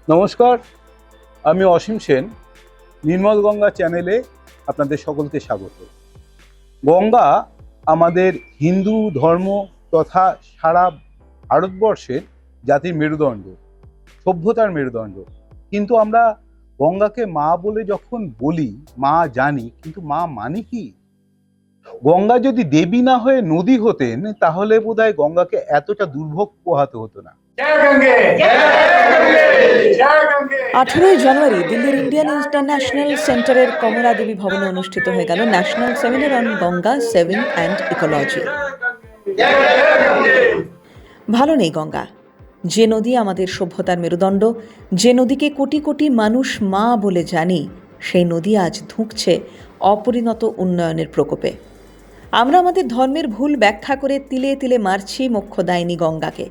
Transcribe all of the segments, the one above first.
নমস্কার, আমি অসীম সেন। নির্মল গঙ্গা চ্যানেলে আপনাদের সকলকে স্বাগত। গঙ্গা আমাদের হিন্দু ধর্ম তথা সারা ভারতবর্ষের জাতির মেরুদণ্ড, সভ্যতার মেরুদণ্ড। কিন্তু আমরা গঙ্গাকে মা বলে যখন বলি, মা জানি, কিন্তু মা মানে কি? গঙ্গা যদি দেবী না হয়ে নদী হতেন তাহলে বোধহয় গঙ্গাকে এতটা দুর্ভোগ পোহাতে হতো না। 18 জানুয়ারি দিল্লির ইন্ডিয়ান ইন্টারন্যাশনাল সেন্টারের কমলা দেবী ভবনে অনুষ্ঠিত হয়ে গেল national seminar on Ganga saving and ecology. ভালো নেই গঙ্গা, যে নদী আমাদের সভ্যতার মেরুদণ্ড, যে নদীকে কোটি কোটি মানুষ মা বলে জানি, সেই নদী আজ ধুঁকছে অপরিণত উন্নয়নের প্রকোপে। আমরা আমাদের ধর্মের ভুল ব্যাখ্যা করে তিলে তিলে মারছি মোক্ষদায়িনী গঙ্গাকে।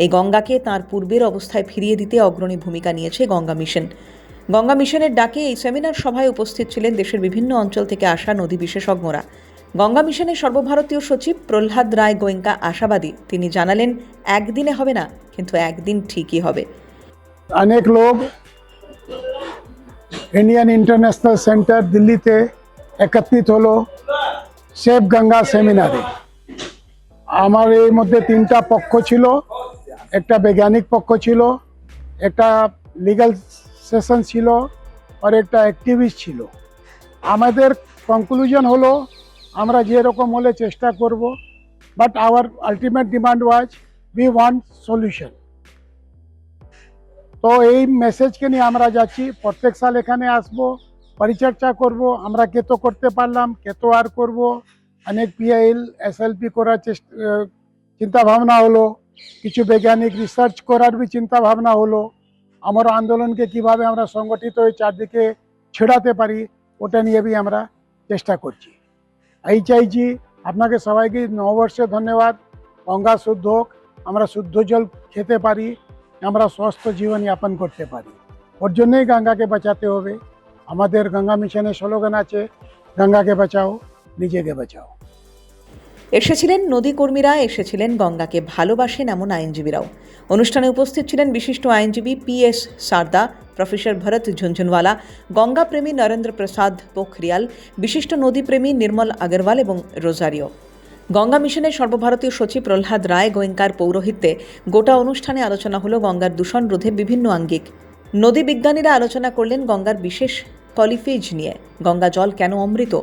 এই গঙ্গাকে তার পূর্বের অবস্থায় ফিরিয়ে দিতে অগ্রণী ভূমিকা নিয়েছে গঙ্গা মিশন। গঙ্গা মিশনের ডাকে এই সেমিনার সভায় উপস্থিত ছিলেন দেশের বিভিন্ন অঞ্চল থেকে আসা নদী বিশেষজ্ঞরা। গঙ্গা মিশনের সর্বভারতীয় সচিব প্রহ্লাদ রায় গোয়েঙ্কা আশাবাদী। তিনি জানালেন, একদিনে হবে না, কিন্তু একদিন ঠিকই হবে। अनेक लोग इंडियन इंटरनेशनल सेंटर दिल्लीते एकत्रित हलो सेफ गंगा सेमिनारे। আমার এর মধ্যে তিনটা পক্ষ ছিল, একটা বৈজ্ঞানিক পক্ষ ছিল, একটা লিগ্যাল সেশন ছিল আর একটা অ্যাক্টিভিস্ট ছিল। আমাদের কনক্লুশন হলো আমরা যেরকম হলে চেষ্টা করব, but hour ultimate demand was we want solution. তো এই মেসেজকে নিয়ে আমরা যাচ্ছি, প্রত্যেক সাল এখানে আসব, পরিচর্চা করব, আমরা কে তো করতে পারলাম, কে তো আর করব। অনেক পিআইএল এসএলপি করার চিন্তা ভাবনা হলো, কিছু বৈজ্ঞানিক রিসার্চ করার বি চিন্তা ভাবনা হলো। আমার আন্দোলনকে কিভাবে আমরা সংগঠিত হয়ে চারদিকে ছড়াতে পারি ওটা নিয়ে বি আমরা চেষ্টা করছি। এই চাইছি আপনাকে সবাইকে নববর্ষে ধন্যবাদ। গঙ্গা শুদ্ধ হোক, আমরা শুদ্ধ জল খেতে পারি, আমরা সুস্থ জীবন যাপন করতে পারি। ওর জন্যই গঙ্গাকে বাঁচাতে হবে। আমাদের গঙ্গা মিশনের স্লোগান আছে, গঙ্গাকে বাঁচাও, নিজেকে বাঁচাও। এসেছিলেন নদী কর্মীরা, এসেছিলেন গঙ্গাকে ভালোবাসেন এমন আইনজীবীরাও। অনুষ্ঠানে উপস্থিত ছিলেন বিশিষ্ট আইনজীবী PS সারদা, প্রফেসর ভরত ঝুনঝুনওয়ালা, গঙ্গা প্রেমী নরেন্দ্র প্রসাদ পোখরিয়াল, বিশিষ্ট নদীপ্রেমী নির্মল আগরওয়াল এবং রোজারিও। গঙ্গা মিশনের সর্বভারতীয় সচিব প্রহ্লাদ রায় গোয়েঙ্কার পৌরোহিত্যে গোটা অনুষ্ঠানে আলোচনা হলো গঙ্গার দূষণ রোধে বিভিন্ন আঙ্গিক। নদী বিজ্ঞানীরা আলোচনা করলেন গঙ্গার বিশেষ কলিফেজ নিয়ে। গঙ্গা জল কেন অমৃত,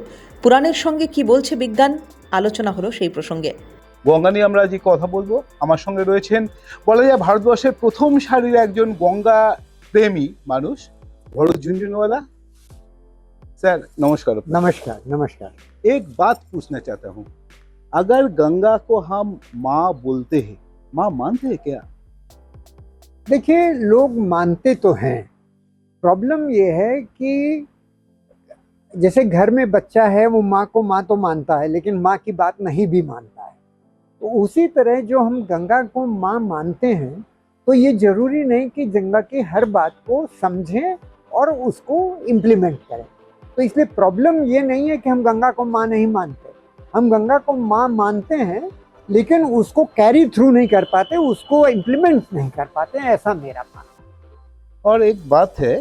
পুরাণের সঙ্গে কি বলছে বিজ্ঞান, আলোচনা হলো সেই প্রসঙ্গে। গঙ্গা নিয়ে আমরা যে কথা বলবো, আমার সঙ্গে রয়েছেন বলা যায় ভারতবর্ষের প্রথম সারির একজন গঙ্গা প্রেমী মানুষ, ভরত झुनझुनवाला। सर नमस्कार। नमस्कार नमस्कार। एक बात पूछना चाहता हूँ, अगर गंगा को हम माँ बोलते हैं, माँ मानते हैं क्या? देखिए, लोग मानते तो हैं। प्रॉब्लम ये है कि जैसे घर में बच्चा है, वो माँ को माँ तो मानता है, लेकिन माँ की बात नहीं भी मानता है। तो उसी तरह जो हम गंगा को माँ मानते हैं, तो ये जरूरी नहीं कि गंगा की हर बात को समझें और उसको इम्प्लीमेंट करें। तो इसलिए प्रॉब्लम ये नहीं है कि हम गंगा को माँ नहीं मानते, हम गंगा को माँ मानते हैं, लेकिन उसको कैरी थ्रू नहीं कर पाते, उसको इम्प्लीमेंट नहीं कर पाते, ऐसा मेरा मानना। और एक बात है,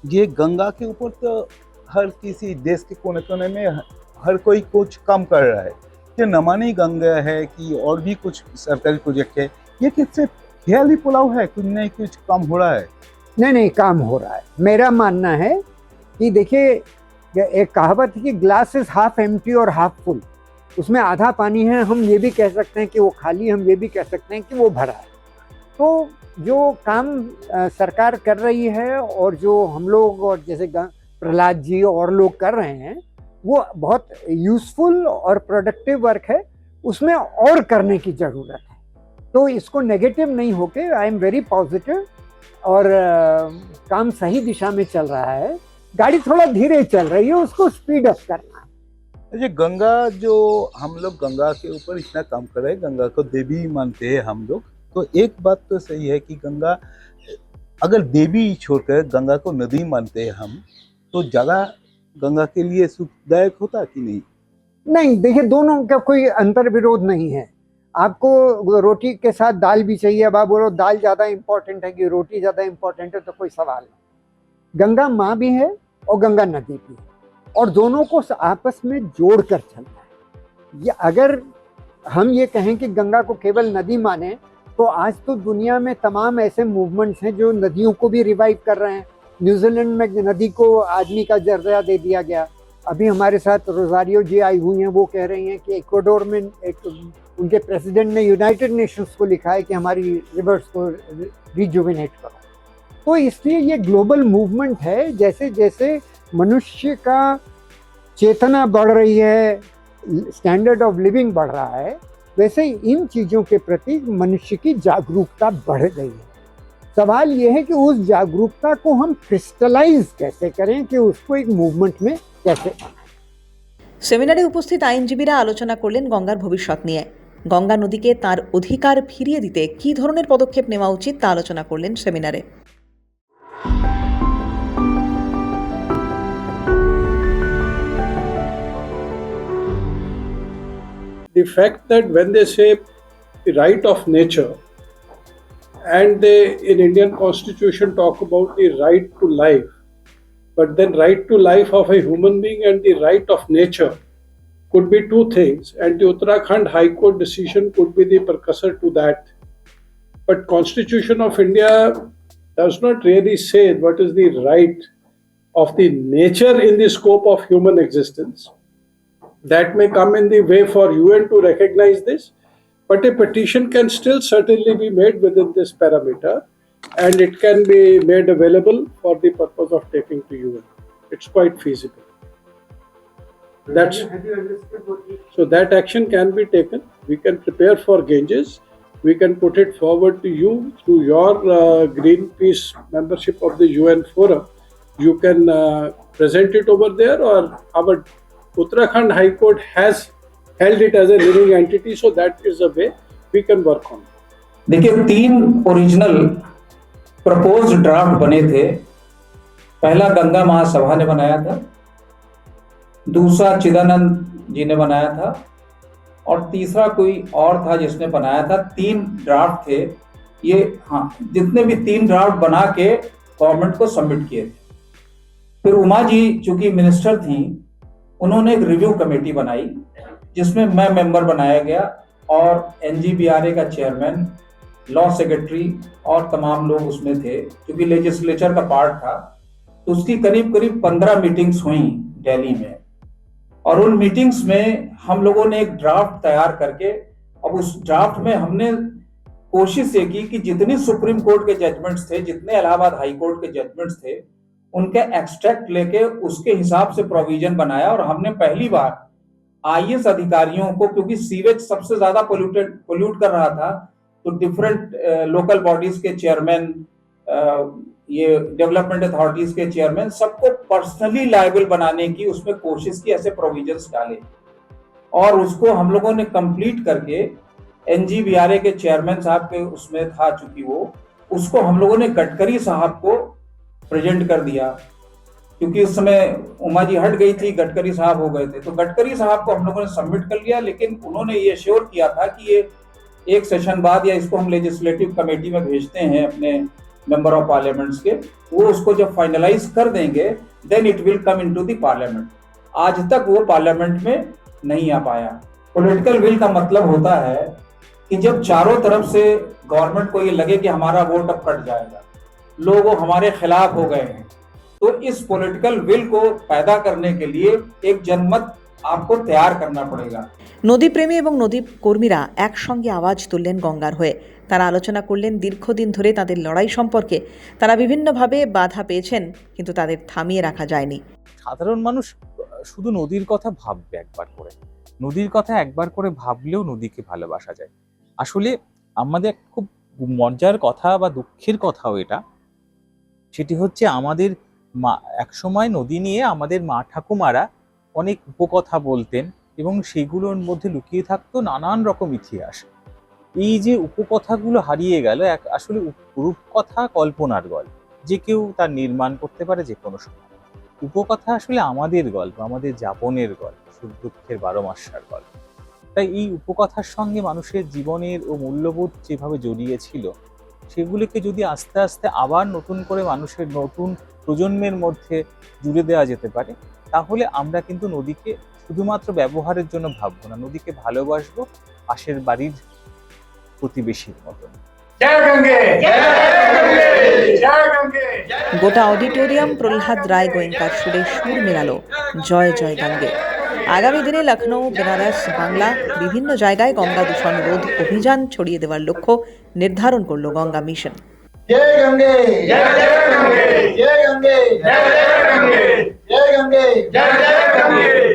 ये गंगा के ऊपर तो हर किसी देश के कोने कोने में हर कोई कुछ काम कर रहा है। ये नमामि गंगा है कि और भी कुछ सरकारी प्रोजेक्ट है, ये किससे ख्याली पुलाव है, कुछ नहीं कुछ काम हो रहा है? नहीं, काम हो रहा है। मेरा मानना है कि देखिए, एक कहावत है कि ग्लास इज हाफ एम्प्टी और हाफ फुल। उसमें आधा पानी है, हम ये भी कह सकते हैं कि वो खाली, हम ये भी कह सकते हैं कि वो भरा है। तो जो काम सरकार कर रही है और जो हम लोग और जैसे प्रहलाद जी और लोग कर रहे हैं, वो बहुत यूजफुल और प्रोडक्टिव वर्क है, उसमें और करने की ज़रूरत है। तो इसको नेगेटिव नहीं होके आई एम वेरी पॉजिटिव, और काम सही दिशा में चल रहा है। गाड़ी थोड़ा धीरे चल रही है, उसको स्पीड अप करना है। ये गंगा जो हम लोग गंगा के ऊपर इतना काम कर रहे हैं, गंगा को देवी मानते हैं हम लोग, तो एक बात तो सही है कि गंगा, अगर देवी छोड़कर गंगा को नदी मानते हैं हम, तो ज़्यादा गंगा के लिए सुखदायक होता कि नहीं? नहीं, देखिए, दोनों का कोई अंतर विरोध नहीं है। आपको रोटी के साथ दाल भी चाहिए, अब आप बोलो दाल ज़्यादा इम्पोर्टेंट है कि रोटी ज़्यादा इम्पोर्टेंट है, तो कोई सवाल नहीं। गंगा माँ भी है और गंगा नदी भी है, और दोनों को आपस में जोड़ कर चलना है। ये अगर हम ये कहें कि गंगा को केवल नदी माने, तो आज तो दुनिया में तमाम ऐसे मूवमेंट्स हैं जो नदियों को भी रिवाइव कर रहे हैं। न्यूजीलैंड में नदी को आदमी का दर्जा दे दिया गया। अभी हमारे साथ रोजारियो जी आई हुई हैं, वो कह रही हैं कि इक्वाडोर में उनके प्रेसिडेंट ने यूनाइटेड नेशंस को लिखा है कि हमारी रिवर्स को रिजुविनेट करो। तो इसलिए ये ग्लोबल मूवमेंट है। जैसे जैसे मनुष्य का चेतना बढ़ रही है, स्टैंडर्ड ऑफ लिविंग बढ़ रहा है, वैसे ही इन चीज़ों के प्रति मनुष्य की जागरूकता बढ़ गई है। सवाल ये है कि उस जागरूकता को हम क्रिस्टलाइज कैसे करें, कि उसको एक मूवमेंट में कैसे। সেমিনারে উপস্থিত আইনজীবীরা আলোচনা করলেন গঙ্গার ভবিষ্যৎ নিয়ে। গঙ্গা নদীকে তার অধিকার ফিরিয়ে দিতে কী ধরনের পদক্ষেপ নেওয়া উচিত তা আলোচনা করলেন সেমিনারে। The fact that when they say the right of nature, and they in Indian constitution talk about the right to life, but then right to life of a human being and the right of nature could be two things, and the Uttarakhand High Court decision could be the precursor to that. But Constitution of India does not really say what is the right of the nature in the scope of human existence. That may come in the way for UN to recognize this, but a petition can still certainly be made within this parameter, and it can be made available for the purpose of taking to UN. It's quite feasible. So that action can be taken. We can prepare for Ganges. We can put it forward to you through your Greenpeace membership of the UN Forum. You can present it over there, or our Uttarakhand High Court has held it as a living entity, so that is a way we can work on. देखिए, 3 original proposed draft बने थे। पहला गंगा महासभा ने बनाया था, दूसरा चिदानंद जी ने बनाया था, और तीसरा कोई और था जिसने बनाया था। 3 ड्राफ्ट थे ये। हाँ, जितने भी 3 ड्राफ्ट बना के गवर्नमेंट को सबमिट किए थे। फिर उमा जी चूंकि मिनिस्टर थी, उन्होंने एक रिव्यू कमेटी बनाई जिसमें मैं मेंबर बनाया गया, और NGBRA का चेयरमैन, लॉ सेक्रेटरी और तमाम लोग उसमें थे, क्योंकि लेजिस्लेचर का पार्ट था। तो उसकी करीब 15 मीटिंग्स हुई दिल्ली में, और उन मीटिंग्स में हम लोगों ने एक ड्राफ्ट तैयार करके, अब उस ड्राफ्ट में हमने कोशिश ये की कि जितनी सुप्रीम कोर्ट के जजमेंट्स थे, जितने इलाहाबाद हाई कोर्ट के जजमेंट्स थे, उनके एक्सट्रैक्ट लेके उसके हिसाब से प्रोविजन बनाया। और हमने पहली बार IAS अधिकारियों को, क्योंकि सीवेज सबसे ज्यादा पोल्यूट कर रहा था, तो डिफरेंट लोकल बॉडीज के चेयरमैन, ये डेवलपमेंट अथॉरिटीज के चेयरमैन, सबको पर्सनली लायबल बनाने की उसमें कोशिश की, ऐसे प्रोविजंस डाले। और उसको हम लोगों ने कंप्लीट करके NGBRA के चेयरमैन साहब के उसमें था, चूंकि वो, उसको हम लोगों ने गडकरी साहब को प्रेजेंट कर दिया, क्योंकि उस समय उमा जी हट गई थी, गडकरी साहब हो गए थे। तो गडकरी साहब को हम लोगों ने सबमिट कर लिया, लेकिन उन्होंने ये श्योर किया था कि ये एक सेशन बाद, या इसको हम लेजिस्लेटिव कमेटी में भेजते हैं अपने मेंबर ऑफ पार्लियामेंट्स के, वो उसको जब फाइनलाइज कर देंगे, then it will come into the parliament. आज तक वो पार्लियामेंट में नहीं आ पाया। पॉलिटिकल विल का मतलब होता है कि जब चारों तरफ से गवर्नमेंट को ये लगे कि हमारा वोट अब कट जाएगा, लोग हमारे खिलाफ हो गए हैं, तो इस पॉलिटिकल विल को पैदा करने के लिए एक जनमत आपको तैयार करना पड़ेगा। নদীপ্রেমী এবং নদী কর্মীরা একসঙ্গে আওয়াজ তুললেন গঙ্গার হয়ে। তারা আলোচনা করলেন দীর্ঘদিন ধরে তাদের লড়াই সম্পর্কে। তারা বিভিন্নভাবে বাধা পেয়েছেন, কিন্তু তাদের থামিয়ে রাখা যায়নি। সাধারণ মানুষ শুধু নদীর কথা ভাববে একবার করে, নদীর কথা একবার করে ভাবলেও নদীকে ভালোবাসা যায়। আসলে আমাদের খুব মজার কথা বা দুঃখের কথাও এটা, সেটি হচ্ছে আমাদের একসময় নদী নিয়ে আমাদের মা ঠাকুমারা অনেক উপকথা বলতেন, এবং সেগুলোর মধ্যে লুকিয়ে থাকতো নানান রকম ইতিহাস। এই যে উপকথাগুলো হারিয়ে গেল, আসলে রূপকথা কল্পনার গল্প, যে কেউ তার নির্মাণ করতে পারে যে কোনো সময়। উপকথা আসলে আমাদের গল্প, আমাদের যাপনের গল্প, সুখ দুঃখের 12 মাসের গল্প। তাই এই উপকথার সঙ্গে মানুষের জীবনের ও মূল্যবোধ যেভাবে জড়িয়ে ছিল, সেগুলিকে যদি আস্তে আস্তে আবার নতুন করে মানুষের নতুন প্রজন্মের মধ্যে জুড়ে দেওয়া যেতে পারে, তাহলে আমরা কিন্তু নদীকে শুধুমাত্র ব্যবহারের জন্য ভাববো না, নদীকে ভালোবাসবো পাশের বাড়ির প্রতিবেশীর মতন। গোটা অডিটোরিয়াম প্রহ্লাদ রায় গোয়েঙ্কার সুরে সুর মেলালো জয় জয় গঙ্গে। আগামী দিনে লখনৌ, বেনারস, বাংলা বিভিন্ন জায়গায় গঙ্গা দূষণ রোধ অভিযান ছড়িয়ে দেওয়ার লক্ষ্য নির্ধারণ করল গঙ্গা মিশন। जय गंगे जय जय गंगे जय गंगे जय जय गंगे जय गंगे जय जय गंगे।